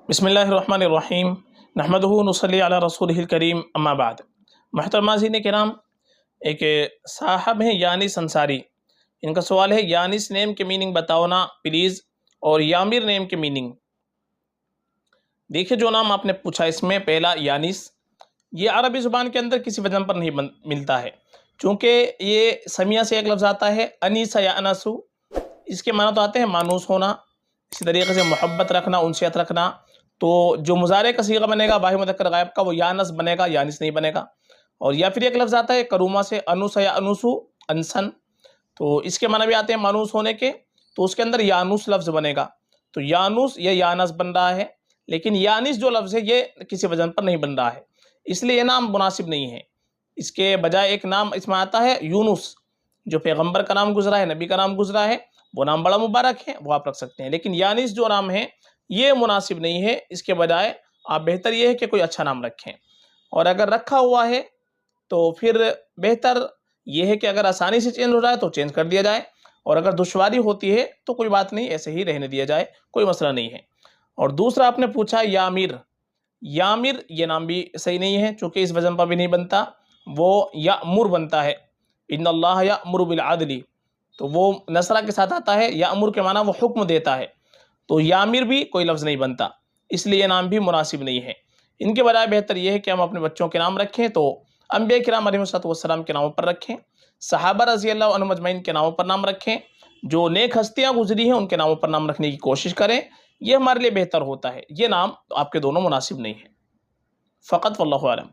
بسم اللہ الرحمن الرحیم نحمدہ نصلی علی رسولہ الکریم اما بعد۔ محترم ناظرین کرام، ایک صاحب ہیں یانس انصاری، ان کا سوال ہے یانس نیم کے میننگ بتاؤ نا پلیز، اور یامر نیم کے میننگ۔ دیکھیں جو نام آپ نے پوچھا اس میں پہلا یانس، یہ عربی زبان کے اندر کسی وزن پر نہیں ملتا ہے، چونکہ یہ سمیہ سے ایک لفظ آتا ہے انیس یا انسو، اس کے معنی تو آتے ہیں مانوس ہونا، اسی طریقے سے محبت رکھنا، انسیت رکھنا۔ تو جو مضارع کا صیغہ بنے گا باہی مذکر غائب کا وہ یانس بنے گا، یانس نہیں بنے گا۔ اور یا پھر ایک لفظ آتا ہے کروما سے انوس یا انوسو، انسن، تو اس کے معنی بھی آتے ہیں مانوس ہونے کے، تو اس کے اندر یانوس لفظ بنے گا، تو یانوس یا یانس بن رہا ہے، لیکن یانس جو لفظ ہے یہ کسی وزن پر نہیں بن رہا ہے، اس لیے یہ نام مناسب نہیں ہے۔ اس کے بجائے ایک نام اس میں آتا ہے یونس، جو پیغمبر کا نام گزرا ہے، نبی کا نام گزرا ہے، وہ نام بڑا مبارک ہے، وہ آپ رکھ سکتے ہیں، لیکن یانس جو نام ہے یہ مناسب نہیں ہے۔ اس کے بجائے آپ بہتر یہ ہے کہ کوئی اچھا نام رکھیں، اور اگر رکھا ہوا ہے تو پھر بہتر یہ ہے کہ اگر آسانی سے چینج ہو جائے تو چینج کر دیا جائے، اور اگر دشواری ہوتی ہے تو کوئی بات نہیں، ایسے ہی رہنے دیا جائے، کوئی مسئلہ نہیں ہے۔ اور دوسرا آپ نے پوچھا یامر، یامر یہ نام بھی صحیح نہیں ہے، چونکہ اس وزن پر بھی نہیں بنتا، وہ یامر بنتا ہے، ان اللہ یامر بالعدل، تو وہ نصرہ کے ساتھ آتا ہے، یامر کے معنی وہ حکم دیتا ہے، تو یامر بھی کوئی لفظ نہیں بنتا، اس لیے یہ نام بھی مناسب نہیں ہے۔ ان کے بجائے بہتر یہ ہے کہ ہم اپنے بچوں کے نام رکھیں تو انبیاء کرام علیہ السلام کے ناموں پر رکھیں، صحابہ رضی اللہ عنہم اجمعین کے ناموں پر نام رکھیں، جو نیک ہستیاں گزری ہیں ان کے ناموں پر نام رکھنے کی کوشش کریں، یہ ہمارے لیے بہتر ہوتا ہے۔ یہ نام آپ کے دونوں مناسب نہیں ہیں، فقط واللہ اعلم۔